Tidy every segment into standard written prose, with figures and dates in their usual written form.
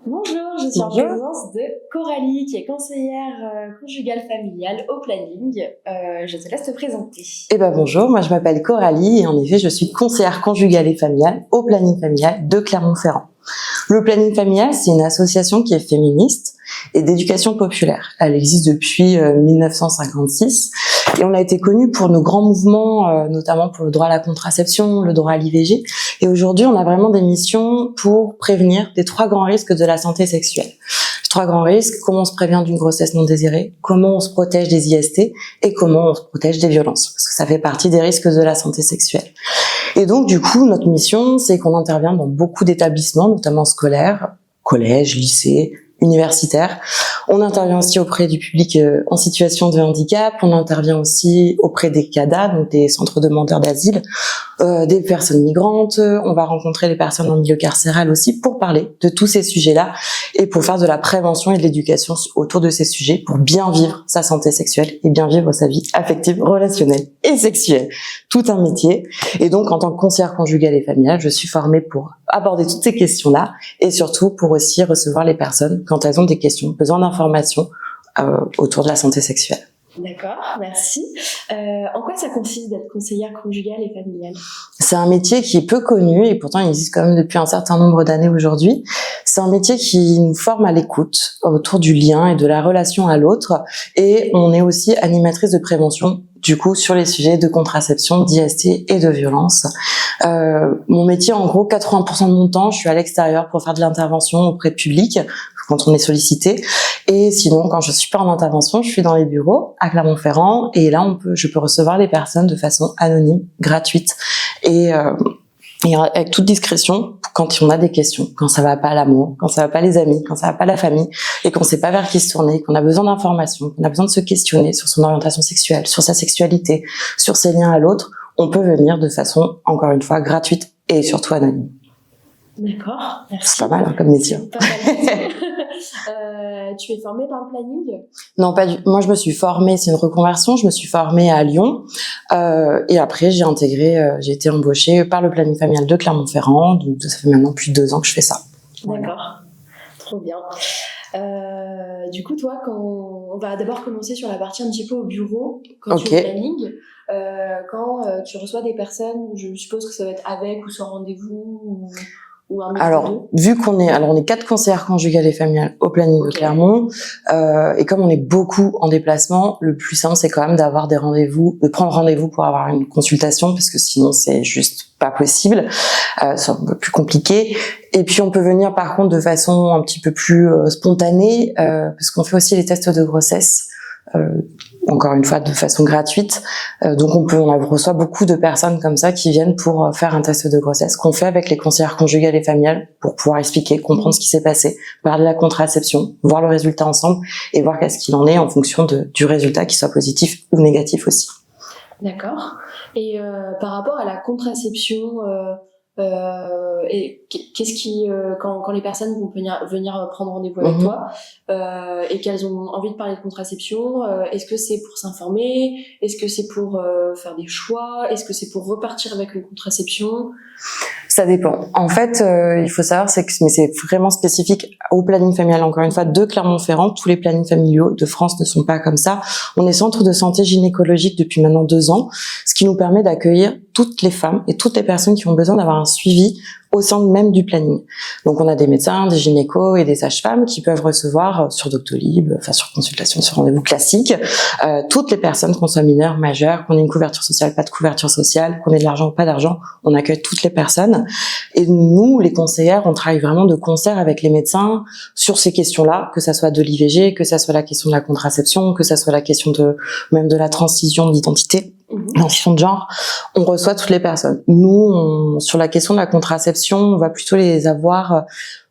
Bonjour, je suis en Bonjour. présence de Coralie, qui est conseillère conjugale familiale au planning. Je te laisse te présenter. Bonjour, moi je m'appelle Coralie et en effet je suis conseillère conjugale et familiale au planning familial de Clermont-Ferrand. Le planning familial, c'est une association qui est féministe et d'éducation populaire. Elle existe depuis 1956 et on a été connus pour nos grands mouvements, notamment pour le droit à la contraception, le droit à l'IVG. Et aujourd'hui, on a vraiment des missions pour prévenir des 3 grands risques de la santé sexuelle. Les 3 grands risques: comment on se prévient d'une grossesse non désirée, comment on se protège des IST et comment on se protège des violences, parce que ça fait partie des risques de la santé sexuelle. Et donc, du coup, notre mission, c'est qu'on intervient dans beaucoup d'établissements, notamment scolaires, collèges, lycées, universitaires. On intervient aussi auprès du public en situation de handicap. On intervient aussi auprès des CADA, donc des centres demandeurs d'asile, des personnes migrantes. On va rencontrer les personnes en milieu carcéral aussi pour parler de tous ces sujets-là et pour faire de la prévention et de l'éducation autour de ces sujets pour bien vivre sa santé sexuelle et bien vivre sa vie affective, relationnelle et sexuelle. Tout un métier. Et donc, en tant que conseillère conjugale et familiale, je suis formée pour aborder toutes ces questions-là et surtout pour aussi recevoir les personnes quand elles ont des questions, besoin d'informations autour de la santé sexuelle. D'accord, merci. En quoi ça consiste d'être conseillère conjugale et familiale ? C'est un métier qui est peu connu et pourtant il existe quand même depuis un certain nombre d'années aujourd'hui. C'est un métier qui nous forme à l'écoute autour du lien et de la relation à l'autre, et on est aussi animatrice de prévention du coup sur les sujets de contraception, d'IST et de violence. Mon métier, en gros, 80% de mon temps, je suis à l'extérieur pour faire de l'intervention auprès de public quand on est sollicité, et sinon quand je suis pas en intervention, je suis dans les bureaux à Clermont-Ferrand, et là je peux recevoir les personnes de façon anonyme, gratuite et avec toute discrétion quand on a des questions, quand ça va pas l'amour, quand ça va pas les amis, quand ça va pas la famille et qu'on sait pas vers qui se tourner, qu'on a besoin d'informations, qu'on a besoin de se questionner sur son orientation sexuelle, sur sa sexualité, sur ses liens à l'autre. On peut venir de façon, encore une fois, gratuite et surtout anonyme. D'accord, merci. C'est pas mal comme métier. Pas mal. Tu es formée par le planning ? Non, pas du. Moi, je me suis formée, c'est une reconversion. Je me suis formée à Lyon et après j'ai été embauchée par le planning familial de Clermont-Ferrand. Donc ça fait maintenant plus de 2 ans que je fais ça. D'accord, trop bien. Du coup, toi, on va d'abord commencer sur la partie un petit peu au bureau, quand tu es au planning. Quand tu reçois des personnes, je suppose que ça va être avec ou sans rendez-vous ou un mix de deux. Vu qu'on est 4 conseillères conjugales et familiales au planning de Clermont, et comme on est beaucoup en déplacement, le plus simple c'est quand même d'avoir des rendez-vous, de prendre rendez-vous pour avoir une consultation, parce que sinon c'est juste pas possible, c'est un peu plus compliqué. Et puis on peut venir par contre de façon un petit peu plus spontanée, parce qu'on fait aussi les tests de grossesse. Encore une fois de façon gratuite, donc on reçoit beaucoup de personnes comme ça qui viennent pour faire un test de grossesse qu'on fait avec les conseillères conjugales et familiales pour pouvoir expliquer, comprendre ce qui s'est passé, parler de la contraception, voir le résultat ensemble et voir qu'est-ce qu'il en est en fonction du résultat, qui soit positif ou négatif aussi. D'accord. Et par rapport à la contraception, et qu'est-ce qui quand les personnes vont venir prendre rendez-vous avec toi et qu'elles ont envie de parler de contraception, est-ce que c'est pour s'informer, est-ce que c'est pour faire des choix, est-ce que c'est pour repartir avec une contraception? Ça dépend. En fait, il faut savoir, mais c'est vraiment spécifique au planning familial, encore une fois, de Clermont-Ferrand. Tous les plannings familiaux de France ne sont pas comme ça. On est centre de santé gynécologique depuis maintenant 2 ans, ce qui nous permet d'accueillir toutes les femmes et toutes les personnes qui ont besoin d'avoir un suivi au sein même du planning. Donc on a des médecins, des gynécos et des sages-femmes qui peuvent recevoir sur Doctolib, enfin sur consultation, sur rendez-vous classique, toutes les personnes, qu'on soit mineures, majeures, qu'on ait une couverture sociale, pas de couverture sociale, qu'on ait de l'argent ou pas d'argent, on accueille toutes les personnes. Et nous, les conseillères, on travaille vraiment de concert avec les médecins sur ces questions-là, que ça soit de l'IVG, que ça soit la question de la contraception, que ça soit la question même de la transition d'identité, transition de genre. On reçoit toutes les personnes. Nous, sur la question de la contraception, on va plutôt les avoir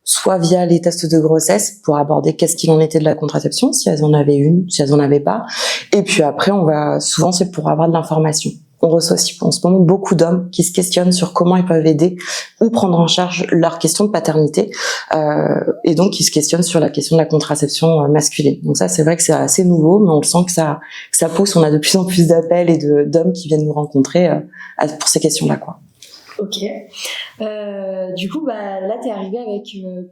soit via les tests de grossesse pour aborder qu'est-ce qu'il en était de la contraception, si elles en avaient une, si elles en avaient pas. Et puis après, souvent c'est pour avoir de l'information. On reçoit aussi en ce moment beaucoup d'hommes qui se questionnent sur comment ils peuvent aider ou prendre en charge leur question de paternité, et donc qui se questionnent sur la question de la contraception masculine. Donc ça, c'est vrai que c'est assez nouveau, mais on le sent que ça pousse. On a de plus en plus d'appels et d'hommes qui viennent nous rencontrer pour ces questions-là, quoi. Ok. Du coup, là, t'es arrivée avec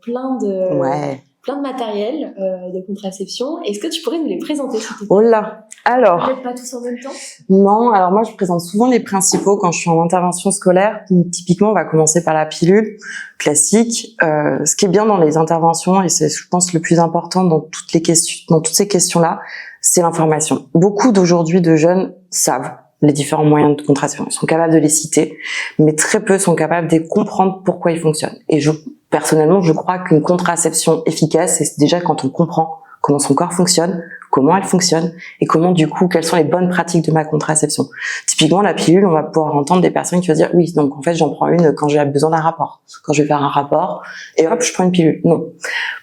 plein de matériel de contraception. Est-ce que tu pourrais nous les présenter, s'il te plaît? Oh là, alors... Peut-être pas tous en même temps? Non, alors moi, je présente souvent les principaux quand je suis en intervention scolaire. Donc, typiquement, on va commencer par la pilule classique. Ce qui est bien dans les interventions, et c'est, je pense, le plus important dans toutes ces questions-là, c'est l'information. Beaucoup d'aujourd'hui de jeunes savent les différents moyens de contraception. Ils sont capables de les citer, mais très peu sont capables de comprendre pourquoi ils fonctionnent. Et personnellement, je crois qu'une contraception efficace, c'est déjà quand on comprend comment son corps fonctionne, comment elle fonctionne, et comment, du coup, quelles sont les bonnes pratiques de ma contraception. Typiquement, la pilule, on va pouvoir entendre des personnes qui vont dire, oui, donc en fait, j'en prends une quand j'ai besoin d'un rapport. Quand je vais faire un rapport, et hop, je prends une pilule. Non.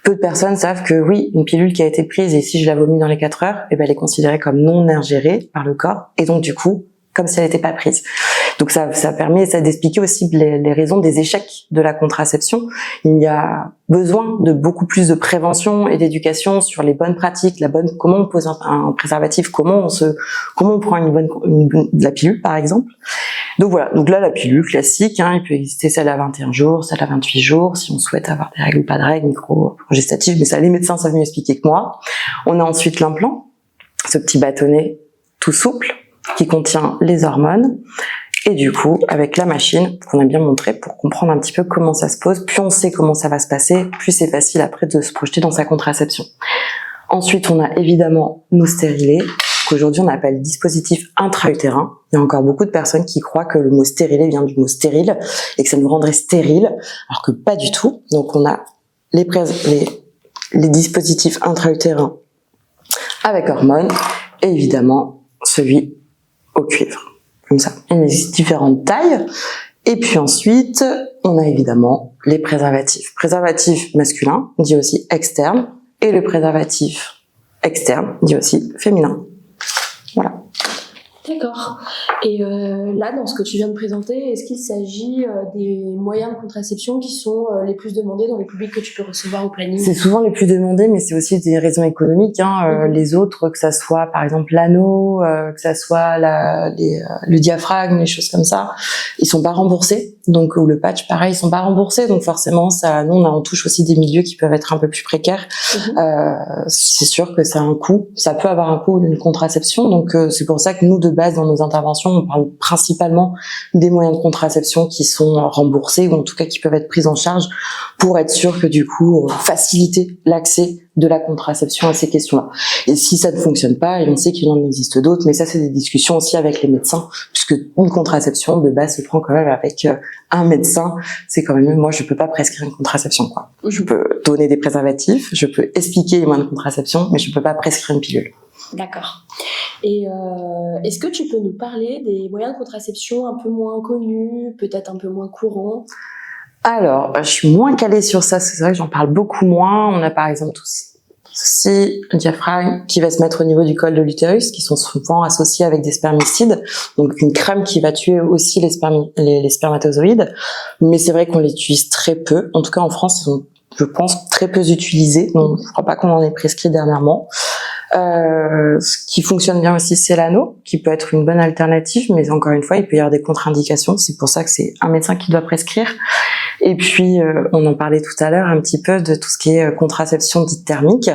Peu de personnes savent que oui, une pilule qui a été prise, et si je la vomis dans les 4 heures, eh ben, elle est considérée comme non ingérée par le corps, et donc, du coup, comme si elle n'était pas prise. Donc ça permet d'expliquer aussi les raisons des échecs de la contraception. Il y a besoin de beaucoup plus de prévention et d'éducation sur les bonnes pratiques, comment on pose un préservatif, comment on prend la pilule par exemple. Donc voilà, donc là la pilule classique, il peut exister celle à 21 jours, celle à 28 jours, si on souhaite avoir des règles ou pas de règles, micro-gestatives, mais ça les médecins savent mieux expliquer que moi. On a ensuite l'implant, ce petit bâtonnet tout souple, qui contient les hormones, et du coup, avec la machine qu'on a bien montré pour comprendre un petit peu comment ça se pose, plus on sait comment ça va se passer, plus c'est facile après de se projeter dans sa contraception. Ensuite, on a évidemment nos stérilés, qu'aujourd'hui on appelle dispositif intra-utérin. Il y a encore beaucoup de personnes qui croient que le mot stérilé vient du mot stérile, et que ça nous rendrait stérile, alors que pas du tout. Donc on a les dispositifs intra-utérins avec hormones, et évidemment celui au cuivre, comme ça. Il existe différentes tailles. Et puis ensuite, on a évidemment les préservatifs. Préservatif masculin, dit aussi externe, et le préservatif externe, dit aussi féminin. Voilà. D'accord. Et là, dans ce que tu viens de présenter, est-ce qu'il s'agit des moyens de contraception qui sont les plus demandés dans les publics que tu peux recevoir au planning? C'est souvent les plus demandés, mais c'est aussi des raisons économiques. Les autres, que ça soit par exemple l'anneau, que ça soit le diaphragme, les choses comme ça, ils sont pas remboursés. Donc ou le patch, pareil, ils sont pas remboursés. Donc forcément, on touche aussi des milieux qui peuvent être un peu plus précaires. C'est sûr que ça a un coût. Ça peut avoir un coût d'une contraception. Donc c'est pour ça que nous, de base, dans nos interventions, on parle principalement des moyens de contraception qui sont remboursés, ou en tout cas qui peuvent être pris en charge, pour être sûr que du coup, faciliter l'accès de la contraception à ces questions-là. Et si ça ne fonctionne pas, et on sait qu'il en existe d'autres, mais ça c'est des discussions aussi avec les médecins, puisque une contraception de base se prend quand même avec un médecin. C'est quand même, moi je peux pas prescrire une contraception, quoi. Je peux donner des préservatifs, je peux expliquer les moyens de contraception, mais je peux pas prescrire une pilule. D'accord. Et est-ce que tu peux nous parler des moyens de contraception un peu moins connus, peut-être un peu moins courants? Alors, je suis moins calée sur ça, c'est vrai que j'en parle beaucoup moins. On a par exemple aussi le diaphragme qui va se mettre au niveau du col de l'utérus, qui sont souvent associés avec des spermicides, donc une crème qui va tuer aussi les spermatozoïdes. Mais c'est vrai qu'on les utilise très peu. En tout cas, en France, ils sont, je pense, très peu utilisés. Donc, je crois pas qu'on en ait prescrit dernièrement. Ce qui fonctionne bien aussi, c'est l'anneau, qui peut être une bonne alternative, mais encore une fois, il peut y avoir des contre-indications. C'est pour ça que c'est un médecin qui doit prescrire. Et puis, on en parlait tout à l'heure un petit peu de tout ce qui est contraception dite thermique,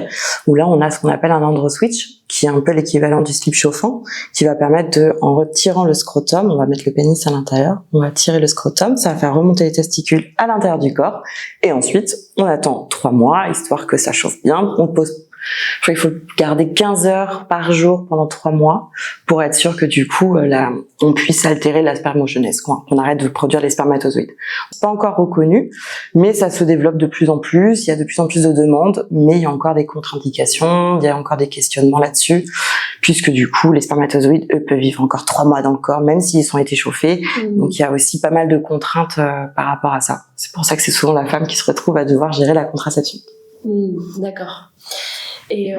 où là, on a ce qu'on appelle un androswitch, qui est un peu l'équivalent du slip chauffant, qui va permettre en retirant le scrotum, on va mettre le pénis à l'intérieur, on va tirer le scrotum, ça va faire remonter les testicules à l'intérieur du corps, et ensuite, on attend 3 mois, histoire que ça chauffe bien, on pose. Il faut garder 15 heures par jour pendant 3 mois pour être sûr que du coup, on puisse altérer la spermogenèse, quoi. On arrête de produire les spermatozoïdes. C'est pas encore reconnu, mais ça se développe de plus en plus. Il y a de plus en plus de demandes, mais il y a encore des contre-indications, il y a encore des questionnements là-dessus, puisque du coup, les spermatozoïdes, eux, peuvent vivre encore 3 mois dans le corps, même s'ils ont été chauffés. Donc, il y a aussi pas mal de contraintes par rapport à ça. C'est pour ça que c'est souvent la femme qui se retrouve à devoir gérer la contraception. D'accord. Et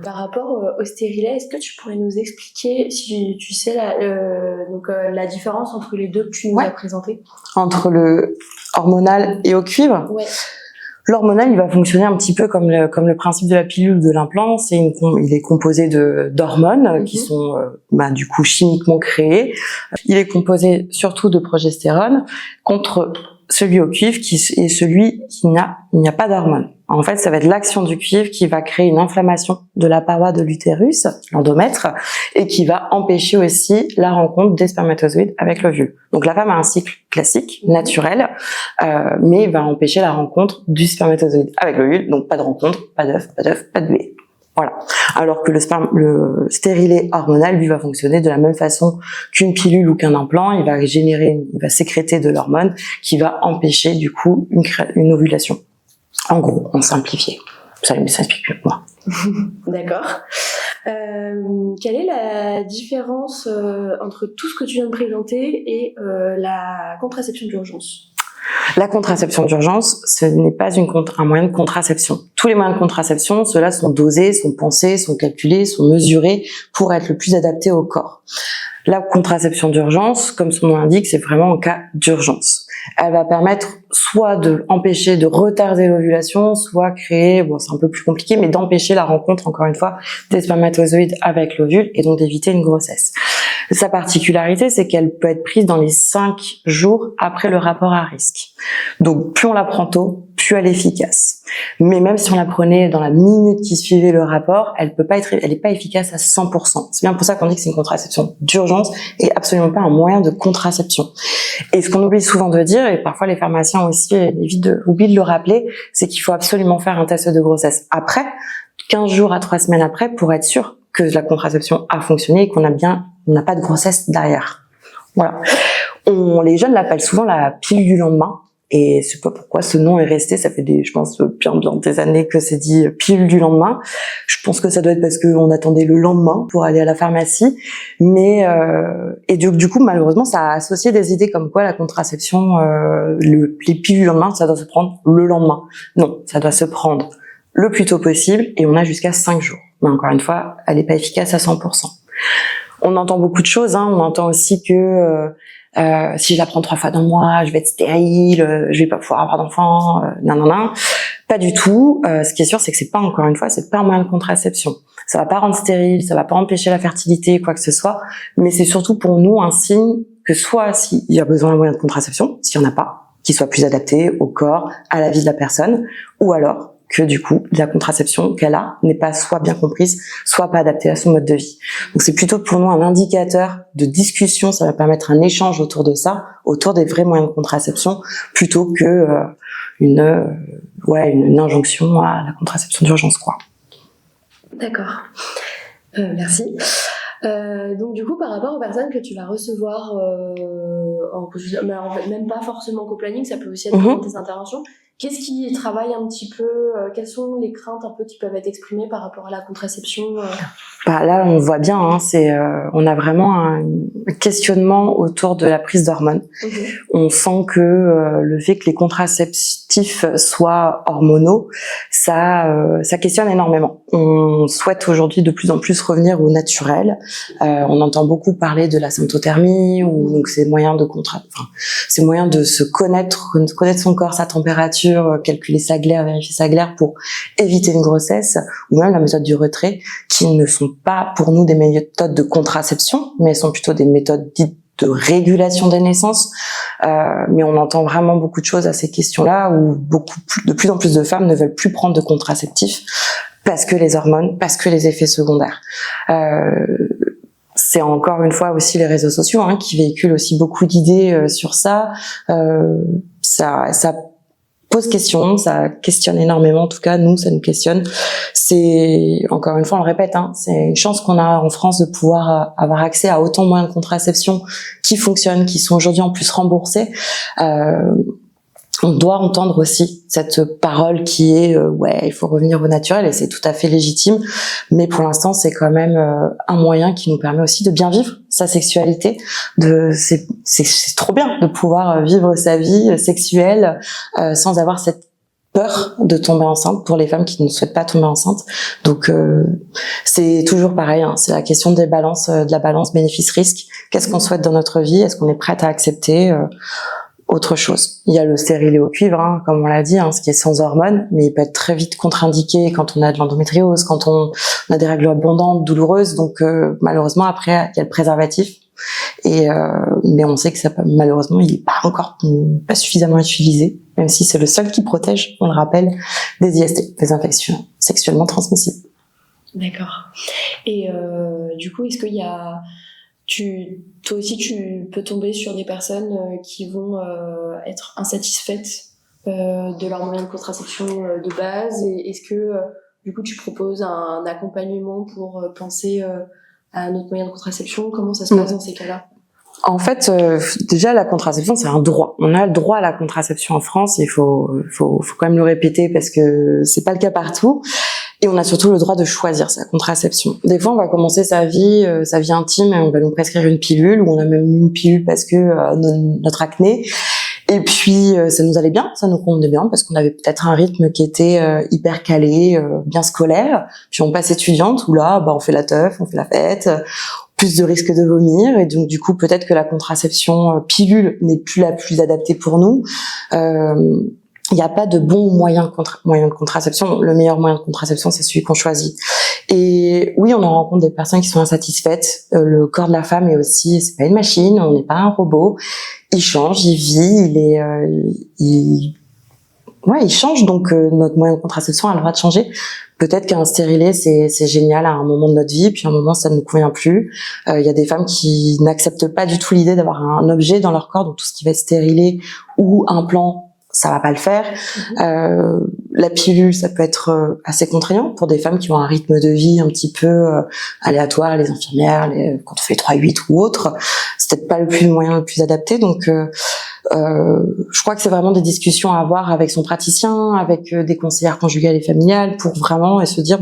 par rapport au stérilet, est-ce que tu pourrais nous expliquer, si tu sais, la différence entre les deux que tu nous as présentés? Entre le hormonal et au cuivre? Ouais. L'hormonal, il va fonctionner un petit peu comme le principe de la pilule ou de l'implant. Il est composé d'hormones qui sont du coup chimiquement créées. Il est composé surtout de progestérone contre celui au cuivre qui est celui il n'y a pas d'hormones. En fait, ça va être l'action du cuivre qui va créer une inflammation de la paroi de l'utérus, l'endomètre, et qui va empêcher aussi la rencontre des spermatozoïdes avec l'ovule. Donc la femme a un cycle classique, naturel, mais va empêcher la rencontre du spermatozoïde avec l'ovule, donc pas de rencontre, pas d'œuf, pas de bébé. Voilà. Alors que le stérilet hormonal, lui, va fonctionner de la même façon qu'une pilule ou qu'un implant. Il va sécréter de l'hormone qui va empêcher, du coup, une ovulation. En gros, en simplifié. Ça explique mieux que moi. D'accord. Quelle est la différence entre tout ce que tu viens de présenter et la contraception d'urgence ? La contraception d'urgence, ce n'est pas un moyen de contraception. Tous les moyens de contraception, ceux-là sont dosés, sont pensés, sont calculés, sont mesurés pour être le plus adaptés au corps. La contraception d'urgence, comme son nom l'indique, c'est vraiment en cas d'urgence. Elle va permettre soit de empêcher, de retarder l'ovulation, soit créer, c'est un peu plus compliqué, mais d'empêcher la rencontre, encore une fois, des spermatozoïdes avec l'ovule et donc d'éviter une grossesse. Sa particularité, c'est qu'elle peut être prise dans les 5 jours après le rapport à risque. Donc, plus on la prend tôt, plus elle est efficace. Mais même si on la prenait dans la minute qui suivait le rapport, elle est pas efficace à 100%. C'est bien pour ça qu'on dit que c'est une contraception d'urgence et absolument pas un moyen de contraception. Et ce qu'on oublie souvent de dire, et parfois les pharmaciens aussi oublient de le rappeler, c'est qu'il faut absolument faire un test de grossesse après, 15 jours à 3 semaines après, pour être sûr que la contraception a fonctionné et qu'on n'a pas de grossesse derrière. Voilà. Les jeunes l'appellent souvent la pilule du lendemain. Et c'est pas pourquoi ce nom est resté. Ça fait je pense, bien des années que c'est dit pilule du lendemain. Je pense que ça doit être parce qu'on attendait le lendemain pour aller à la pharmacie. Mais, et du coup, malheureusement, ça a associé des idées comme quoi la contraception, les pilules du lendemain, ça doit se prendre le lendemain. Non, ça doit se prendre le plus tôt possible et on a jusqu'à 5 jours. Mais encore une fois, elle n'est pas efficace à 100%. On entend beaucoup de choses, On entend aussi que si je la prends 3 fois dans le mois, je vais être stérile, je vais pas pouvoir avoir d'enfant, Pas du tout. Ce qui est sûr, c'est que c'est pas un moyen de contraception. Ça va pas rendre stérile, ça va pas empêcher la fertilité, quoi que ce soit. Mais c'est surtout pour nous un signe que soit s'il y a besoin d'un moyen de contraception, s'il y en a pas, qui soit plus adapté au corps, à la vie de la personne, ou alors que du coup, la contraception qu'elle a n'est pas soit bien comprise, soit pas adaptée à son mode de vie. Donc c'est plutôt pour nous un indicateur de discussion, ça va permettre un échange autour de ça, autour des vrais moyens de contraception, plutôt que une injonction à la contraception d'urgence, quoi. D'accord. Merci. Donc du coup, par rapport aux personnes que tu vas recevoir, mais en fait, même pas forcément qu'au planning, ça peut aussi être dans tes interventions. Qu'est-ce qui travaille un petit peu quelles sont les craintes un peu qui peuvent être exprimées par rapport à la contraception Là, on voit bien, on a vraiment un questionnement autour de la prise d'hormones. On sent que le fait que les contraceptifs soient hormonaux, ça questionne énormément. On souhaite aujourd'hui de plus en plus revenir au naturel. On entend beaucoup parler de la symptothermie, ou donc ces moyens de se connaître son corps, sa température, calculer sa glaire, vérifier sa glaire pour éviter une grossesse, ou même la méthode du retrait, qui ne sont pas pour nous des méthodes de contraception, mais sont plutôt des méthodes dites de régulation des naissances. Mais on entend vraiment beaucoup de choses à ces questions-là, où de plus en plus de femmes ne veulent plus prendre de contraceptifs parce que les hormones, parce que les effets secondaires. C'est encore une fois aussi les réseaux sociaux qui véhiculent aussi beaucoup d'idées sur ça. Ça pose question, ça questionne énormément. En tout cas, nous, ça nous questionne. C'est, encore une fois, on le répète, c'est une chance qu'on a en France de pouvoir avoir accès à autant de moyens de contraception qui fonctionnent, qui sont aujourd'hui en plus remboursés. On doit entendre aussi cette parole qui est il faut revenir au naturel, et c'est tout à fait légitime, mais pour l'instant c'est quand même un moyen qui nous permet aussi de bien vivre sa sexualité. C'est trop bien de pouvoir vivre sa vie sexuelle sans avoir cette peur de tomber enceinte pour les femmes qui ne souhaitent pas tomber enceinte. Donc c'est toujours pareil, c'est la question de la balance bénéfice-risque. Qu'est-ce qu'on souhaite dans notre vie? Est-ce qu'on est prête à accepter autre chose. Il y a le stérilet au cuivre, comme on l'a dit, ce qui est sans hormones, mais il peut être très vite contre-indiqué quand on a de l'endométriose, quand on a des règles abondantes, douloureuses. Donc malheureusement, après, il y a le préservatif. Mais on sait que malheureusement, il n'est pas suffisamment utilisé, même si c'est le seul qui protège, on le rappelle, des IST, des infections sexuellement transmissibles. D'accord. Et du coup, est-ce qu'il y a... toi aussi, tu peux tomber sur des personnes qui vont être insatisfaites de leur moyen de contraception de base, et est-ce que du coup tu proposes un accompagnement pour penser à un autre moyen de contraception? Comment ça se passe dans ces cas-là? En fait, déjà la contraception c'est un droit. On a le droit à la contraception en France. Il faut quand même le répéter parce que c'est pas le cas partout. Et on a surtout le droit de choisir sa contraception. Des fois, on va commencer sa vie intime et on va nous prescrire une pilule, ou on a même une pilule parce que notre acné. Et puis, ça nous allait bien, ça nous convenait bien parce qu'on avait peut-être un rythme qui était hyper calé, bien scolaire. Puis on passe étudiante où là, on fait la teuf, on fait la fête, plus de risques de vomir. Et donc, du coup, peut-être que la contraception pilule n'est plus la plus adaptée pour nous. Il n'y a pas de bon moyen de contraception. Le meilleur moyen de contraception, c'est celui qu'on choisit. Et oui, on en rencontre des personnes qui sont insatisfaites. Le corps de la femme est aussi, c'est pas une machine, on n'est pas un robot. Il change, il vit, il change. Donc notre moyen de contraception a le droit de changer. Peut-être qu'un stérilet c'est génial à un moment de notre vie, puis à un moment ça ne nous convient plus. Il y a des femmes qui n'acceptent pas du tout l'idée d'avoir un objet dans leur corps, donc tout ce qui va être stérilé ou implant, ça va pas le faire. La pilule, ça peut être assez contraignant pour des femmes qui ont un rythme de vie un petit peu aléatoire, les infirmières, quand on fait 3-8 ou autre, c'est peut-être pas le moyen le plus adapté. Donc je crois que c'est vraiment des discussions à avoir avec son praticien, avec des conseillères conjugales et familiales, pour vraiment se dire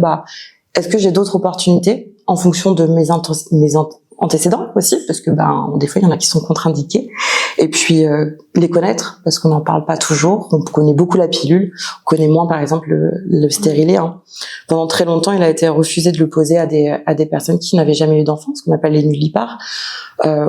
est-ce que j'ai d'autres opportunités en fonction de mes antécédents aussi, parce que des fois il y en a qui sont contre-indiqués, et puis les connaître, parce qu'on n'en parle pas toujours. On connaît beaucoup la pilule, on connaît moins par exemple le stérilet. Pendant très longtemps, il a été refusé de le poser à des personnes qui n'avaient jamais eu d'enfant, ce qu'on appelle les nullipares.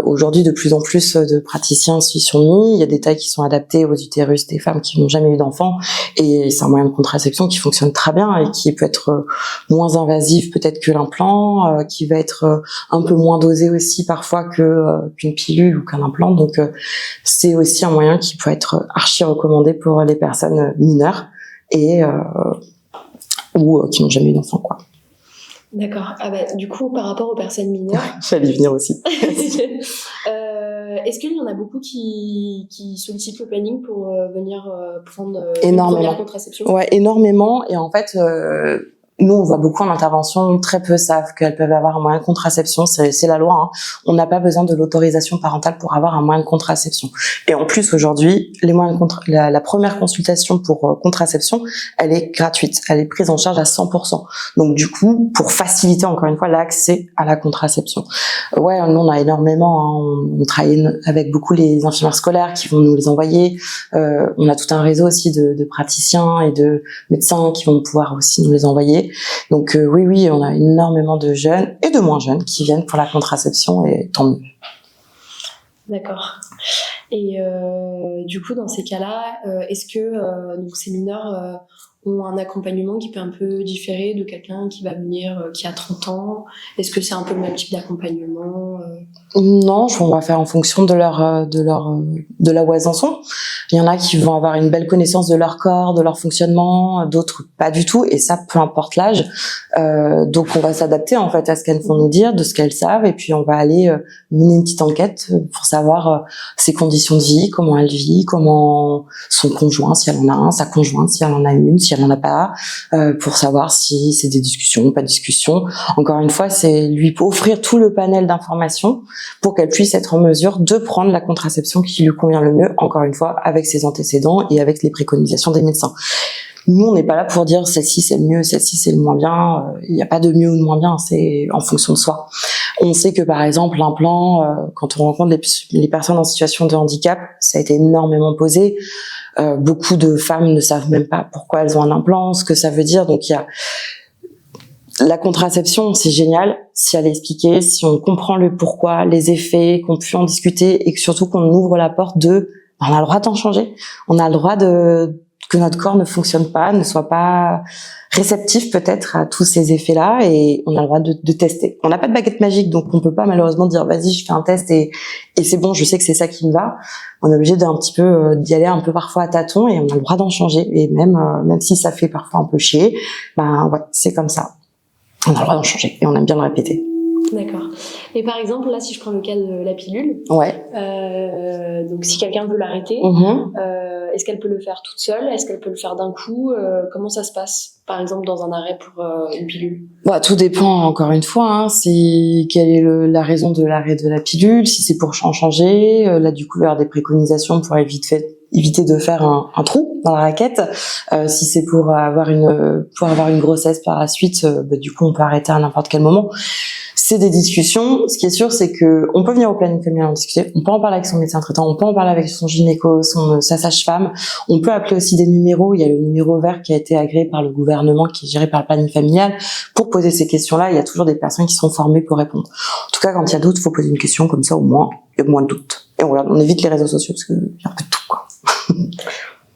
Aujourd'hui, de plus en plus de praticiens s'y sont mis. Il y a des tailles qui sont adaptées aux utérus des femmes qui n'ont jamais eu d'enfant, et c'est un moyen de contraception qui fonctionne très bien et qui peut être moins invasif peut-être que l'implant, qui va être un peu moins dosé aussi parfois qu'une pilule ou qu'un implant. Donc c'est aussi un moyen qui peut être archi recommandé pour les personnes mineures et ou qui n'ont jamais eu d'enfant, quoi. D'accord. Du coup, par rapport aux personnes mineures... J'allais y venir aussi. Est-ce qu'il y en a beaucoup qui sollicitent le planning pour venir prendre une première contraception? Ouais, énormément. Et en fait, nous, on voit beaucoup en intervention, très peu savent qu'elles peuvent avoir un moyen de contraception. C'est la loi. On n'a pas besoin de l'autorisation parentale pour avoir un moyen de contraception. Et en plus, aujourd'hui, la première consultation pour contraception, elle est gratuite. Elle est prise en charge à 100%. Donc, du coup, pour faciliter encore une fois l'accès à la contraception. Ouais, nous, on a énormément. On travaille avec beaucoup les infirmières scolaires qui vont nous les envoyer. On a tout un réseau aussi de praticiens et de médecins qui vont pouvoir aussi nous les envoyer. Donc oui, on a énormément de jeunes et de moins jeunes qui viennent pour la contraception, et tant mieux. D'accord. Et du coup, dans ces cas-là, est-ce que donc ces mineurs ont un accompagnement qui peut un peu différer de quelqu'un qui va venir, qui a 30 ans? Est-ce que c'est un peu le même type d'accompagnement? Non, on va faire en fonction de là où elles en sont. Il y en a qui vont avoir une belle connaissance de leur corps, de leur fonctionnement, d'autres pas du tout, et ça, peu importe l'âge. Donc on va s'adapter en fait à ce qu'elles vont nous dire, de ce qu'elles savent, et puis on va aller mener une petite enquête pour savoir ses conditions de vie, comment elle vit, comment son conjoint, si elle en a un, sa conjointe, si elle en a une, si elle en a pas, pour savoir si c'est des discussions, pas de discussions. Encore une fois, c'est lui offrir tout le panel d'informations pour qu'elle puisse être en mesure de prendre la contraception qui lui convient le mieux, encore une fois, avec ses antécédents et avec les préconisations des médecins. Nous, on n'est pas là pour dire celle-ci c'est le mieux, celle-ci c'est le moins bien. Il n'y a pas de mieux ou de moins bien, c'est en fonction de soi. On sait que par exemple l'implant, quand on rencontre les personnes en situation de handicap, ça a été énormément posé. Beaucoup de femmes ne savent même pas pourquoi elles ont un implant, ce que ça veut dire. Donc il y a la contraception, c'est génial si elle est expliquée, si on comprend le pourquoi, les effets, qu'on puisse en discuter, et que surtout qu'on ouvre la porte on a le droit d'en changer. On a le droit que notre corps ne fonctionne pas, ne soit pas réceptif peut-être à tous ces effets-là, et on a le droit de tester. On n'a pas de baguette magique, donc on peut pas malheureusement dire vas-y, je fais un test et c'est bon, je sais que c'est ça qui me va. On est obligé d'un petit peu d'y aller un peu parfois à tâtons, et on a le droit d'en changer. Et même si ça fait parfois un peu chier, ouais, c'est comme ça. On a le droit d'en changer et on aime bien le répéter. D'accord. Et par exemple, là, si je prends le cas de la pilule, ouais. Donc si quelqu'un veut l'arrêter, est-ce qu'elle peut le faire toute seule? Est-ce qu'elle peut le faire d'un coup? Comment ça se passe, par exemple, dans un arrêt pour une pilule? Tout dépend, encore une fois, hein, quelle est la raison de l'arrêt de la pilule, si c'est pour en changer. Là, du coup, il y aura des préconisations pour éviter de faire un trou dans la raquette. Si c'est pour avoir une grossesse par la suite, du coup, on peut arrêter à n'importe quel moment. C'est des discussions. Ce qui est sûr, c'est que on peut venir au planning familial en discuter. On peut en parler avec son médecin traitant. On peut en parler avec son gynéco, sa sage-femme. On peut appeler aussi des numéros. Il y a le numéro vert qui a été agréé par le gouvernement, qui est géré par le planning familial, pour poser ces questions-là. Il y a toujours des personnes qui sont formées pour répondre. En tout cas, quand il y a doute, il faut poser une question comme ça, au moins, il y a moins de doute. Et on évite les réseaux sociaux parce qu'il y a un peu de tout, quoi.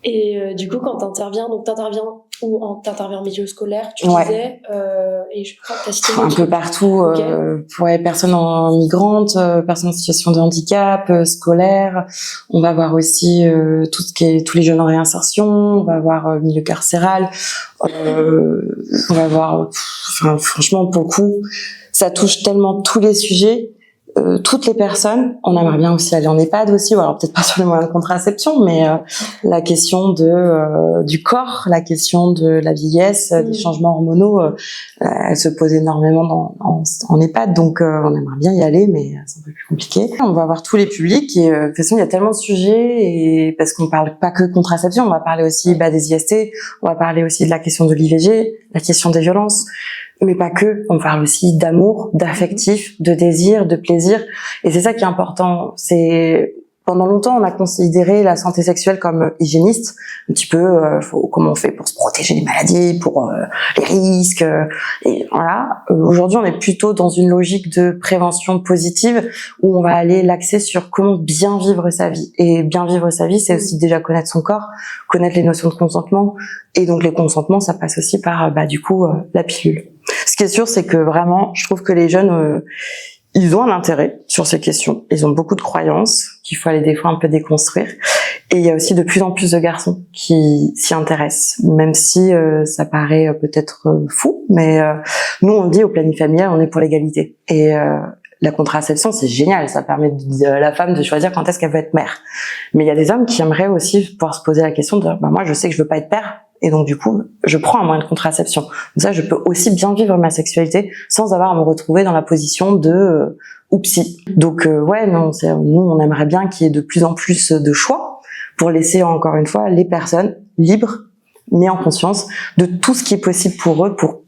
Et du coup, quand t'interviens en milieu scolaire, tu disais, et je crois que t'as cité un peu partout, pour les personnes migrantes, personnes en situation de handicap, scolaire. On va voir aussi tous les jeunes en réinsertion. On va voir milieu carcéral. On va voir, franchement, pour le coup, ça touche tellement tous les sujets. Toutes les personnes, on aimerait bien aussi aller en EHPAD aussi, ou alors peut-être pas sur les moyens de contraception, mais la question du corps, la question de la vieillesse, des changements hormonaux, elle se pose énormément en EHPAD, donc on aimerait bien y aller, mais c'est un peu plus compliqué. On va voir tous les publics, et de toute façon il y a tellement de sujets, et parce qu'on parle pas que de contraception, on va parler aussi des IST, on va parler aussi de la question de l'IVG, la question des violences. Mais pas que, on parle aussi d'amour, d'affectif, de désir, de plaisir. Et c'est ça qui est important. Pendant longtemps, on a considéré la santé sexuelle comme hygiéniste, un petit peu comment on fait pour se protéger des maladies, pour les risques, et voilà. Aujourd'hui, on est plutôt dans une logique de prévention positive où on va aller l'axer sur comment bien vivre sa vie. Et bien vivre sa vie, c'est aussi déjà connaître son corps, connaître les notions de consentement, et donc les consentements, ça passe aussi par la pilule. Ce qui est sûr, c'est que vraiment, je trouve que les jeunes ils ont un intérêt sur ces questions. Ils ont beaucoup de croyances qu'il faut aller des fois un peu déconstruire. Et il y a aussi de plus en plus de garçons qui s'y intéressent, même si ça paraît peut-être fou. Mais nous, on dit au planning familial, on est pour l'égalité. Et la contraception, c'est génial. Ça permet à la femme de choisir quand est-ce qu'elle veut être mère. Mais il y a des hommes qui aimeraient aussi pouvoir se poser la question de moi, je sais que je veux pas être père. Et donc, du coup, je prends un moyen de contraception. Comme ça, je peux aussi bien vivre ma sexualité sans avoir à me retrouver dans la position de oupsie. Donc, nous, on aimerait bien qu'il y ait de plus en plus de choix pour laisser, encore une fois, les personnes libres, mais en conscience de tout ce qui est possible pour eux pour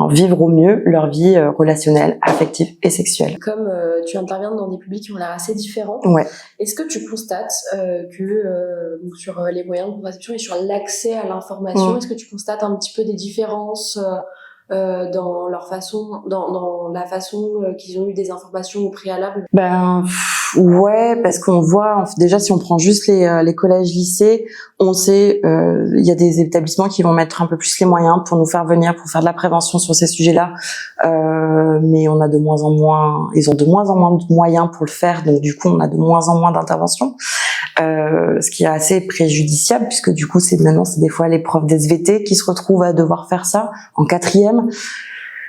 vivre au mieux leur vie relationnelle, affective et sexuelle. Comme tu interviens dans des publics qui ont l'air assez différents, est-ce que tu constates que sur les moyens de contraception et sur l'accès à l'information, est-ce que tu constates un petit peu des différences dans leur façon, dans la façon qu'ils ont eu des informations au préalable? Ouais, parce qu'on voit déjà, si on prend juste les collèges, lycées, on sait il y a des établissements qui vont mettre un peu plus les moyens pour nous faire venir, pour faire de la prévention sur ces sujets-là, mais on a ils ont de moins en moins de moyens pour le faire, donc du coup on a de moins en moins d'interventions, ce qui est assez préjudiciable puisque du coup c'est des fois les profs d'SVT qui se retrouvent à devoir faire ça en 4e.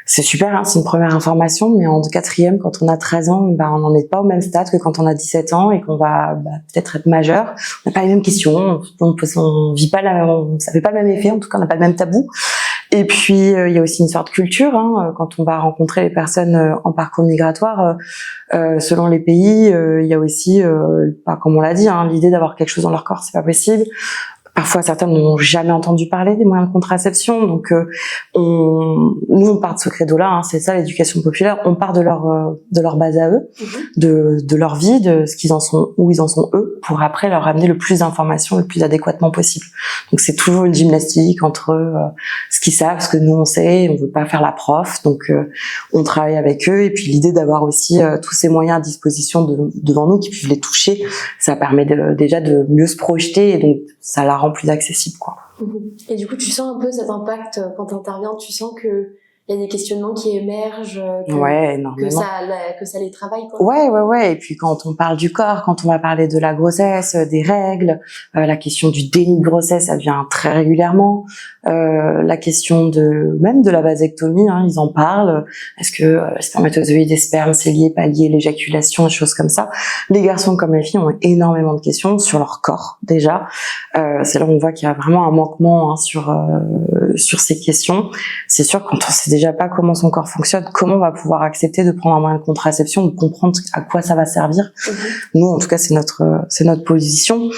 C'est super, hein, c'est une première information, mais en 4e, quand on a 13 ans, on n'en est pas au même stade que quand on a 17 ans et qu'on va peut-être être majeur. On n'a pas les mêmes questions, on vit pas ça fait pas le même effet, en tout cas on n'a pas le même tabou. Et puis il y a aussi une sorte de culture, hein, quand on va rencontrer les personnes en parcours migratoire, selon les pays, il y a aussi, comme on l'a dit, hein, l'idée d'avoir quelque chose dans leur corps, c'est pas possible. Parfois, certains n'ont jamais entendu parler des moyens de contraception, donc nous on part de ce credo-là, hein, c'est ça l'éducation populaire. On part de leur base à eux, de leur vie, de ce qu'ils en sont, où ils en sont eux, pour après leur amener le plus d'informations le plus adéquatement possible. Donc c'est toujours une gymnastique entre ce qu'ils savent, ce que nous on sait. On veut pas faire la prof, donc on travaille avec eux. Et puis l'idée d'avoir aussi tous ces moyens à disposition devant nous qui puissent les toucher, ça permet déjà de mieux se projeter, et donc ça la rend plus accessible, quoi. Et du coup, tu sens un peu cet impact quand tu interviens, tu sens que il y a des questionnements qui émergent, que ça les travaille, quoi. Ouais. Et puis quand on parle du corps, quand on va parler de la grossesse, des règles, la question du déni de grossesse, ça vient très régulièrement. La question même de la vasectomie, hein, ils en parlent. Est-ce que spermatozoïdes et sperme, c'est lié, pas lié, l'éjaculation, des choses comme ça. Les garçons comme les filles ont énormément de questions sur leur corps, déjà. C'est là où on voit qu'il y a vraiment un manquement, hein, sur ces questions. C'est sûr, quand on sait déjà pas comment son corps fonctionne, comment on va pouvoir accepter de prendre un moyen de contraception, de comprendre à quoi ça va servir. Nous, en tout cas, c'est notre position.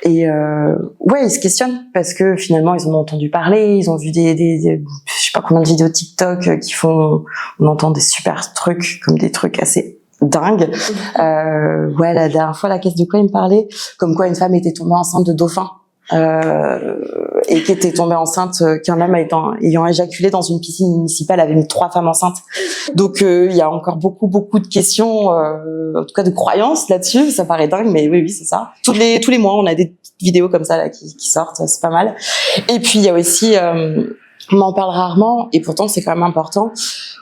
Et ils se questionnent parce que finalement, ils en ont entendu parler, ils ont vu des je sais pas combien de vidéos TikTok on entend des super trucs, comme des trucs assez dingues. La dernière fois, la caisse de quoi il me parlait, comme quoi une femme était tombée enceinte de dauphin. Et qui était tombée enceinte, qu'un homme ayant éjaculé dans une piscine municipale avait mis 3 femmes enceintes. Donc il y a encore beaucoup de questions, en tout cas de croyances là-dessus. Ça paraît dingue, mais oui, c'est ça. Tous les mois, on a des vidéos comme ça là qui sortent, c'est pas mal. Et puis il y a aussi, on en parle rarement, et pourtant c'est quand même important.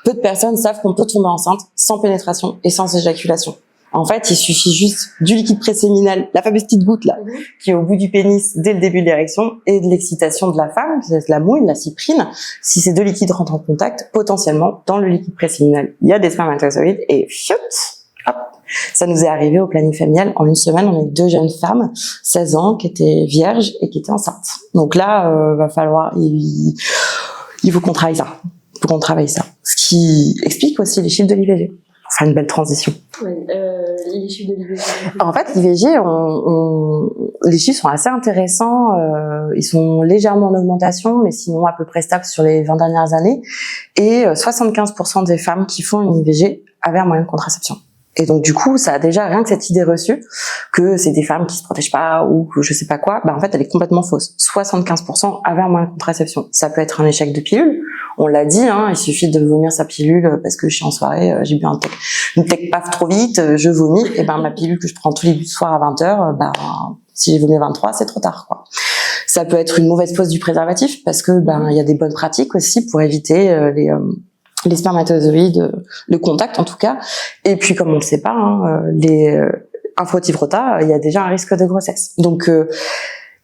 Peu de personnes savent qu'on peut tomber enceinte sans pénétration et sans éjaculation. En fait, il suffit juste du liquide préséminal, la fameuse petite goutte là, qui est au bout du pénis dès le début de l'érection, et de l'excitation de la femme, c'est la mouille, la cyprine. Si ces deux liquides rentrent en contact, potentiellement, dans le liquide préséminal, il y a des spermatozoïdes, et chut, hop. Ça nous est arrivé au planning familial. En une semaine, on a eu 2 jeunes femmes, 16 ans, qui étaient vierges et qui étaient enceintes. Donc là, va falloir, il faut qu'on travaille ça. Ce qui explique aussi les chiffres de l'IVG. Enfin, une belle transition. Les chiffres de l'IVG. En fait, l'IVG, les chiffres sont assez intéressants. Ils sont légèrement en augmentation, mais sinon à peu près stables sur les 20 dernières années. Et 75% des femmes qui font une IVG avaient un moyen de contraception. Et donc du coup, ça a déjà rien que cette idée reçue que c'est des femmes qui se protègent pas ou que je sais pas quoi, en fait elle est complètement fausse. 75% avaient un moyen de contraception. Ça peut être un échec de pilule, on l'a dit, hein, il suffit de vomir sa pilule parce que je suis en soirée, j'ai bu une tech paf trop vite, je vomis, et ma pilule que je prends tous les soirs à 20h, si j'ai vomi à 23, c'est trop tard, quoi. Ça peut être une mauvaise pose du préservatif parce que il y a des bonnes pratiques aussi pour éviter les spermatozoïdes, le contact en tout cas. Et puis comme on le sait pas, un fautif rota, il y a déjà un risque de grossesse. Donc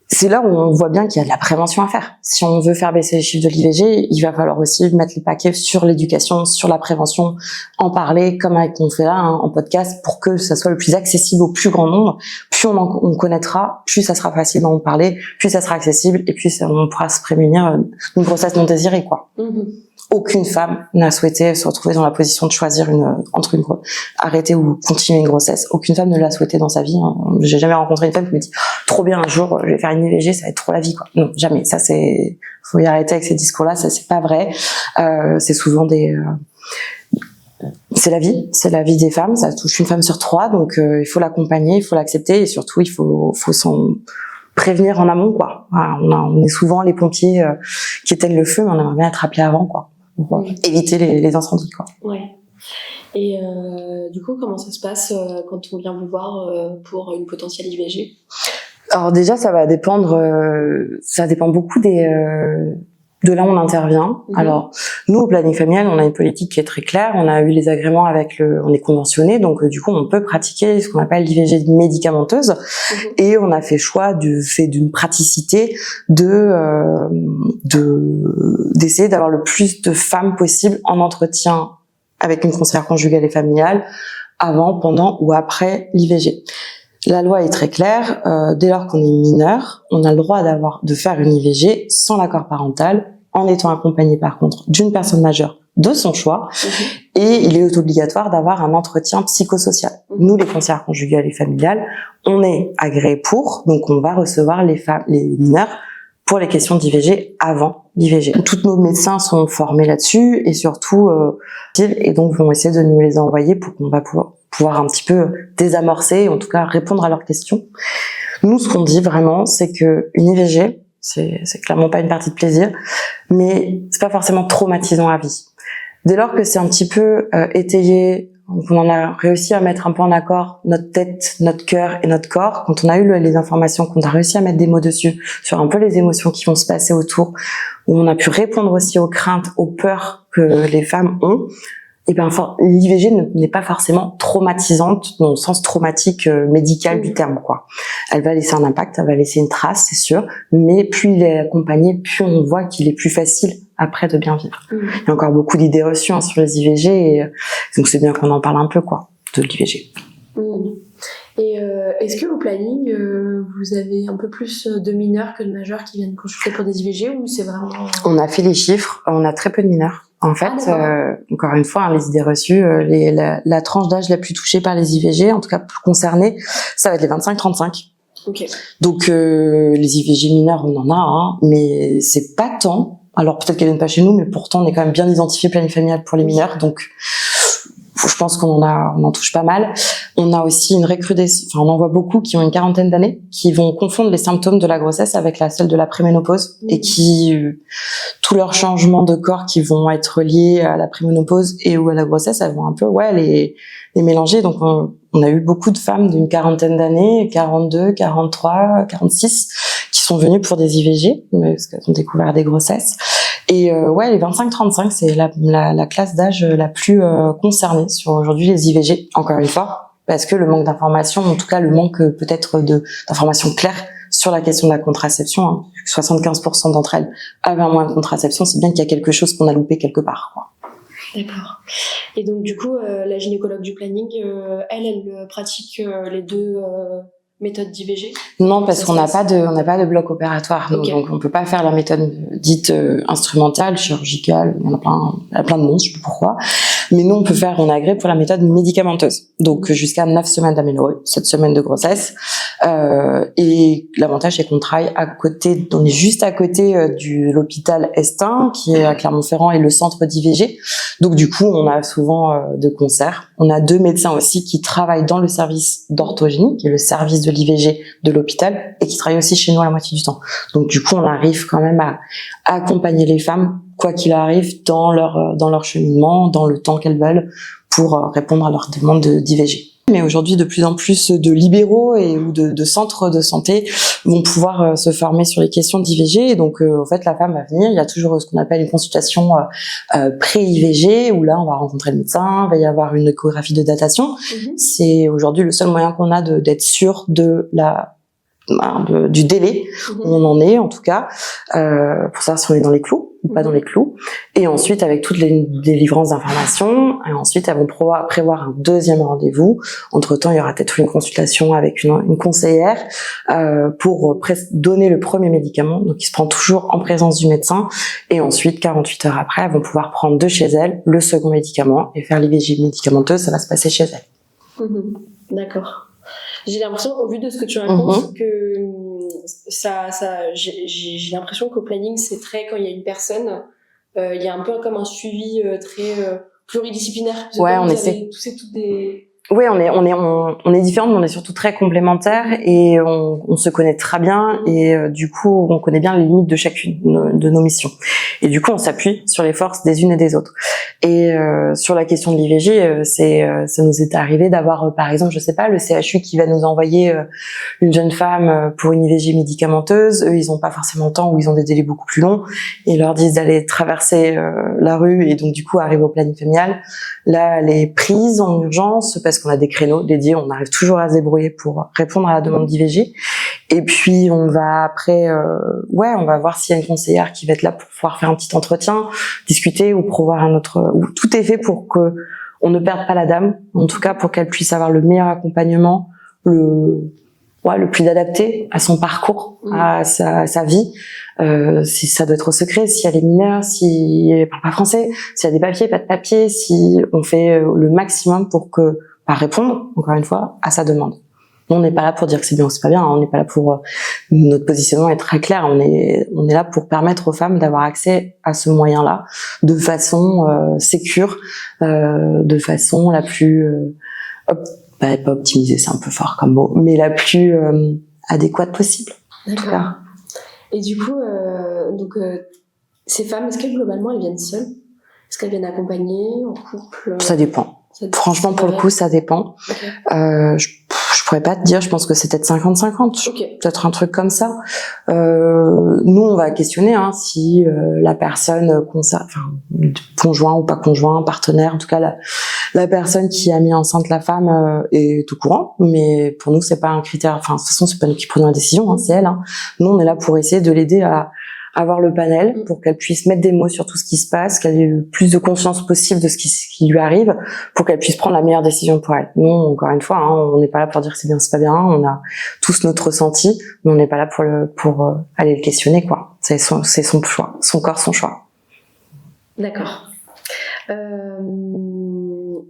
c'est là où on voit bien qu'il y a de la prévention à faire. Si on veut faire baisser les chiffres de l'IVG, il va falloir aussi mettre les paquets sur l'éducation, sur la prévention, en parler comme avec on fait là, hein, en podcast, pour que ça soit le plus accessible au plus grand nombre. Plus on connaîtra, plus ça sera facile d'en parler, plus ça sera accessible, et plus on pourra se prémunir d'une grossesse non désirée, quoi. Aucune femme n'a souhaité se retrouver dans la position de choisir arrêter ou continuer une grossesse. Aucune femme ne l'a souhaité dans sa vie. Hein. J'ai jamais rencontré une femme qui me dit trop bien, un jour je vais faire une IVG, ça va être trop la vie, quoi. Non, jamais. Ça faut y arrêter avec ces discours-là. Ça c'est pas vrai. C'est souvent c'est la vie des femmes. Ça touche une femme sur 3, donc il faut l'accompagner, il faut l'accepter, et surtout il faut s'en prévenir en amont, quoi. Voilà, on est souvent les pompiers qui éteignent le feu, mais on aimerait bien être appelés avant, quoi. Pour éviter les incendies, quoi. Ouais. Et du coup, comment ça se passe quand on vient vous voir pour une potentielle IVG? Alors déjà, ça va dépendre. Ça dépend beaucoup de là où on intervient. Alors, nous, au planning familial, on a une politique qui est très claire. On a eu les agréments on est conventionné, donc du coup, on peut pratiquer ce qu'on appelle l'IVG médicamenteuse. Et on a fait choix d'une praticité d'essayer d'avoir le plus de femmes possible en entretien avec une conseillère conjugale et familiale avant, pendant ou après l'IVG. La loi est très claire, dès lors qu'on est mineur, on a le droit de faire une IVG sans l'accord parental, en étant accompagné par contre d'une personne majeure de son choix, et il est obligatoire d'avoir un entretien psychosocial. Nous, les conseillères conjugales et familiales, on est agréés pour, donc on va recevoir les mineurs pour les questions d'IVG avant l'IVG. Tous nos médecins sont formés là-dessus, et surtout, et donc vont essayer de nous les envoyer pour qu'on va pouvoir un petit peu désamorcer, en tout cas répondre à leurs questions. Nous, ce qu'on dit vraiment, c'est que une IVG, c'est clairement pas une partie de plaisir, mais c'est pas forcément traumatisant à vie. Dès lors que c'est un petit peu étayé, qu'on en a réussi à mettre un peu en accord notre tête, notre cœur et notre corps, quand on a eu les informations, qu'on a réussi à mettre des mots dessus sur un peu les émotions qui vont se passer autour, où on a pu répondre aussi aux craintes, aux peurs que les femmes ont, et ben l'IVG n'est pas forcément traumatisante dans le sens traumatique médical du terme, quoi. Elle va laisser un impact, elle va laisser une trace, c'est sûr, mais plus il est accompagné, plus on voit qu'il est plus facile après de bien vivre. Il y a encore beaucoup d'idées reçues sur les IVG, et donc c'est bien qu'on en parle un peu, quoi, de l'IVG. Et est-ce que au planning, vous avez un peu plus de mineurs que de majeurs qui viennent consulter pour des IVG, ou c'est vraiment... On a fait les chiffres, on a très peu de mineurs. En fait, encore une fois, les idées reçues, la tranche d'âge la plus touchée par les IVG, en tout cas plus concernée, ça va être les 25-35. Donc les IVG mineurs, on en a, mais c'est pas tant. Alors peut-être qu'elles viennent pas chez nous, mais pourtant on est quand même bien identifié planning familial pour les mineurs, donc je pense qu'on en touche pas mal. On a aussi une recrudescence, on en voit beaucoup qui ont une quarantaine d'années, qui vont confondre les symptômes de la grossesse avec celle de la préménopause, et qui, tous leurs changements de corps qui vont être liés à la préménopause et ou à la grossesse, elles vont un peu, les mélanger. Donc, on a eu beaucoup de femmes d'une quarantaine d'années, 42, 43, 46, qui sont venues pour des IVG, parce qu'elles ont découvert des grossesses. Et les 25-35, c'est la classe d'âge la plus concernée sur aujourd'hui les IVG, encore une fois, parce que le manque d'informations, en tout cas le manque peut-être d'informations claires sur la question de la contraception, 75% d'entre elles avaient un moyen de contraception, c'est bien qu'il y a quelque chose qu'on a loupé quelque part, quoi. D'accord. Et donc du coup, la gynécologue du planning, elle pratique les deux méthode d'IVG? Non, parce qu'on n'a pas de bloc opératoire. Donc on peut pas faire la méthode dite instrumentale, chirurgicale. Il y en a plein de monde, je sais pas pourquoi. Mais nous, on est agréé pour la méthode médicamenteuse. Donc jusqu'à 9 semaines d'aménorrhée, 7 semaines de grossesse. Et l'avantage, c'est qu'on travaille on est juste à côté de l'hôpital Estin, qui est à Clermont-Ferrand, et le centre d'IVG. Donc du coup, on a souvent de concerts. On a 2 médecins aussi qui travaillent dans le service d'orthogénie, qui est le service de l'IVG de l'hôpital, et qui travaillent aussi chez nous à la moitié du temps. Donc du coup, on arrive quand même à accompagner les femmes, quoi qu'il arrive, dans leur cheminement, dans le temps qu'elles veulent, pour répondre à leurs demandes d'IVG. Mais aujourd'hui, de plus en plus de libéraux ou de centres de santé vont pouvoir se former sur les questions d'IVG. Et donc, en fait, la femme va venir. Il y a toujours ce qu'on appelle une consultation pré-IVG, où là, on va rencontrer le médecin, il va y avoir une échographie de datation. C'est aujourd'hui le seul moyen qu'on a d'être sûr du délai où on en est, en tout cas, pour savoir si on est dans les clous ou pas dans les clous. Et ensuite, avec toutes les délivrances d'informations, et ensuite, elles vont prévoir un deuxième rendez-vous. Entre-temps, il y aura peut-être une consultation avec une conseillère pour donner le premier médicament. Donc, il se prend toujours en présence du médecin. Et ensuite, 48 heures après, elles vont pouvoir prendre de chez elles le second médicament et faire l'IVG médicamenteuse. Ça va se passer chez elles. D'accord. J'ai l'impression, au vu de ce que tu racontes, que j'ai l'impression qu'au planning, c'est très, quand il y a une personne, il y a un peu comme un suivi très pluridisciplinaire. Ouais, on essaie. Toutes des... Oui, on est différentes, mais on est surtout très complémentaires, et on se connaît très bien, et du coup, on connaît bien les limites de chacune de nos missions. Et du coup, on s'appuie sur les forces des unes et des autres. Et sur la question de l'IVG, ça nous est arrivé d'avoir, par exemple, je sais pas, le CHU qui va nous envoyer une jeune femme pour une IVG médicamenteuse. Eux, ils ont pas forcément le temps, ou ils ont des délais beaucoup plus longs, et ils leur disent d'aller traverser la rue, et donc du coup arriver au planning familial. Là, elle est prise en urgence parce qu'on a des créneaux dédiés, on arrive toujours à se débrouiller pour répondre à la demande d'IVG. Et puis on va après, on va voir s'il y a une conseillère qui va être là pour pouvoir faire un petit entretien, discuter ou prévoir tout est fait pour que on ne perde pas la dame, en tout cas pour qu'elle puisse avoir le meilleur accompagnement, le plus adapté à son parcours, à sa vie. Si ça doit être au secret, si elle est mineure, si elle parle pas français, s'il y a des papiers, pas de papiers, si on fait le maximum pour répondre, encore une fois, à sa demande. On n'est pas là pour dire que c'est bien ou c'est pas bien, on n'est pas là pour notre positionnement est très clair, on est là pour permettre aux femmes d'avoir accès à ce moyen-là de façon sécure, de façon la plus pas optimisée, c'est un peu fort comme mot, mais la plus adéquate possible. D'accord. Et du coup, ces femmes, est-ce que globalement elles viennent seules? Est-ce qu'elles viennent accompagnées, en couple? Ça dépend. Franchement, pour le coup, ça dépend. Okay. Je pourrais pas te dire, je pense que c'est peut-être 50-50. Okay. Peut-être un truc comme ça. Nous, on va questionner si la personne, conjoint ou pas conjoint, partenaire, en tout cas la personne qui a mis enceinte la femme est au courant, mais pour nous, c'est pas un critère. Enfin, de toute façon, c'est pas nous qui prenons la décision, c'est elle. Nous, on est là pour essayer de l'aider à avoir le panel pour qu'elle puisse mettre des mots sur tout ce qui se passe, qu'elle ait le plus de conscience possible de ce qui lui arrive, pour qu'elle puisse prendre la meilleure décision pour elle. Nous, encore une fois, on n'est pas là pour dire que c'est bien, c'est pas bien. On a tous notre ressenti, mais on n'est pas là pour aller le questionner, quoi. C'est son choix, son corps, son choix. D'accord.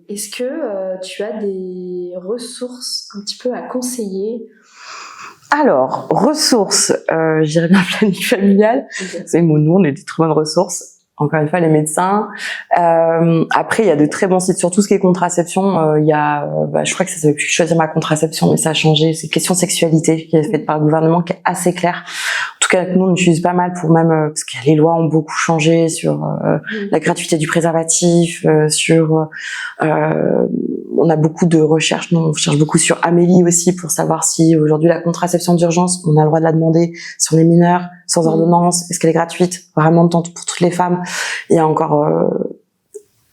Est-ce que tu as des ressources un petit peu à conseiller? Alors, ressources, je dirais bien planning familial. Okay. C'est nous, on est des très bonnes ressources. Encore une fois, les médecins. Après, il y a de très bons sites sur tout ce qui est contraception. Il y a, je crois que ça s'appelle plus Choisir ma contraception, mais ça a changé. C'est question sexualité qui est faite par le gouvernement, qui est assez claire. En tout cas, nous, on utilise pas mal pour même, parce que les lois ont beaucoup changé sur la gratuité du préservatif, on a beaucoup de recherches. Nous, on cherche beaucoup sur Amélie aussi pour savoir si aujourd'hui la contraception d'urgence, on a le droit de la demander si on est mineur, sans ordonnance. Est-ce qu'elle est gratuite? Vraiment pour toutes les femmes. Il y a encore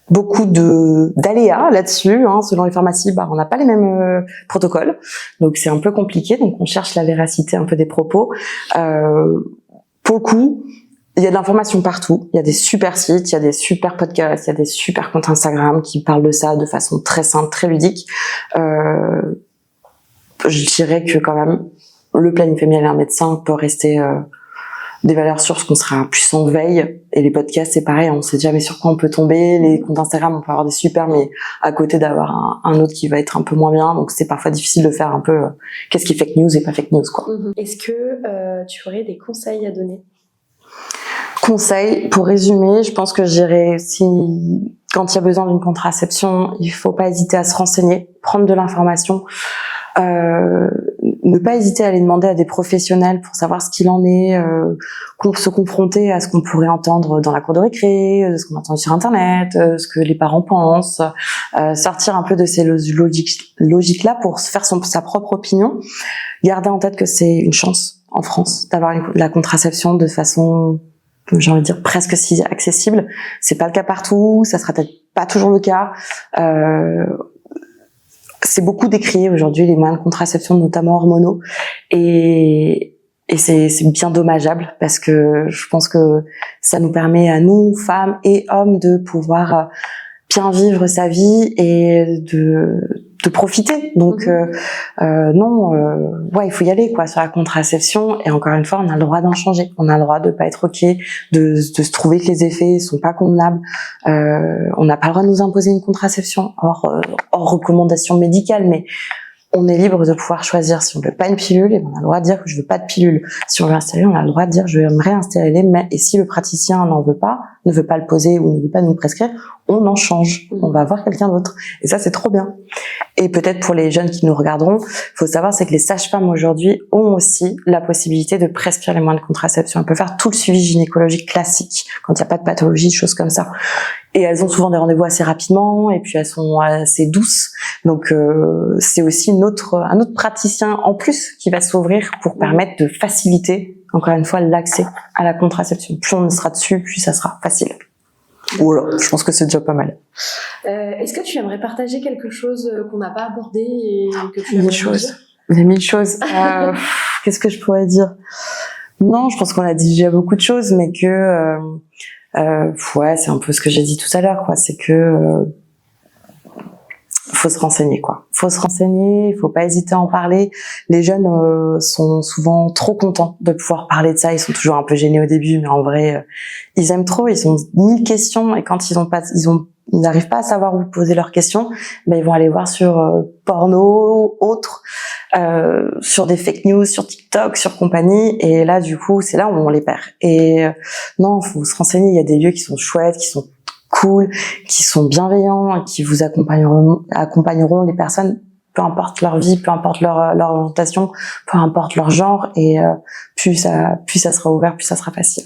beaucoup d'aléas là-dessus. Selon les pharmacies, on n'a pas les mêmes protocoles. Donc, c'est un peu compliqué. Donc, on cherche la véracité un peu des propos. Pour le coup, il y a de l'information partout. Il y a des super sites, il y a des super podcasts, il y a des super comptes Instagram qui parlent de ça de façon très simple, très ludique. Je dirais que quand même, le planning familial et un médecin peut rester des valeurs sûres, parce qu'on sera plus en veille. Et les podcasts, c'est pareil, on sait jamais sur quoi on peut tomber. Les comptes Instagram, on peut avoir des super, mais à côté d'avoir un autre qui va être un peu moins bien. Donc c'est parfois difficile de faire un peu qu'est-ce qui est fake news et pas fake news, quoi. Est-ce que tu aurais des conseils à donner? Conseils, pour résumer, je pense que je dirais quand il y a besoin d'une contraception, il faut pas hésiter à se renseigner, prendre de l'information, ne pas hésiter à aller demander à des professionnels pour savoir ce qu'il en est, se confronter à ce qu'on pourrait entendre dans la cour de récré, ce qu'on entend sur internet, ce que les parents pensent, sortir un peu de ces logiques-là pour se faire sa propre opinion, garder en tête que c'est une chance en France d'avoir la contraception de façon, j'ai envie de dire, presque si accessible. C'est pas le cas partout, ça sera peut-être pas toujours le cas. C'est beaucoup décrié aujourd'hui, les moyens de contraception, notamment hormonaux, et c'est bien dommageable, parce que je pense que ça nous permet à nous, femmes et hommes, de pouvoir bien vivre sa vie et de profiter. Donc il faut y aller, quoi, sur la contraception. Et encore une fois, on a le droit d'en changer, on a le droit de pas être ok, de se trouver que les effets sont pas convenables. On n'a pas le droit de nous imposer une contraception hors recommandation médicale, mais on est libre de pouvoir choisir. Si on veut pas une pilule, et on a le droit de dire que je veux pas de pilule. Si on veut installer, on a le droit de dire je vais me réinstaller, mais et si le praticien n'en veut pas, ne veut pas le poser ou ne veut pas nous le prescrire, on en change. On va voir quelqu'un d'autre. Et ça, c'est trop bien. Et peut-être pour les jeunes qui nous regarderont, faut savoir, c'est que les sages-femmes aujourd'hui ont aussi la possibilité de prescrire les moyens de contraception. Elles peuvent faire tout le suivi gynécologique classique quand il n'y a pas de pathologie, de choses comme ça. Et elles ont souvent des rendez-vous assez rapidement, et puis elles sont assez douces. Donc c'est aussi un autre praticien en plus qui va s'ouvrir pour permettre de faciliter, encore une fois, l'accès à la contraception. Plus on sera dessus, plus ça sera facile. Voilà, je pense que c'est déjà pas mal. Est-ce que tu aimerais partager quelque chose qu'on n'a pas abordé et que tu aimerais Il y a 1000 choses. Qu'est-ce que je pourrais dire? Non, je pense qu'on a dit déjà beaucoup de choses, mais que c'est un peu ce que j'ai dit tout à l'heure, quoi. C'est que faut se renseigner, quoi. Faut se renseigner, il faut pas hésiter à en parler. Les jeunes sont souvent trop contents de pouvoir parler de ça. Ils sont toujours un peu gênés au début, mais en vrai, ils aiment trop. Ils ont 1000 questions et quand ils n'arrivent pas à savoir où poser leurs questions, ben ils vont aller voir sur porno, autres, sur des fake news, sur TikTok, sur compagnie. Et là, du coup, c'est là où on les perd. Et non, faut se renseigner. Il y a des lieux qui sont chouettes, qui sont cool, qui sont bienveillants, qui vous accompagneront les personnes, peu importe leur vie, peu importe leur orientation, peu importe leur genre. Et plus ça sera ouvert, plus ça sera facile.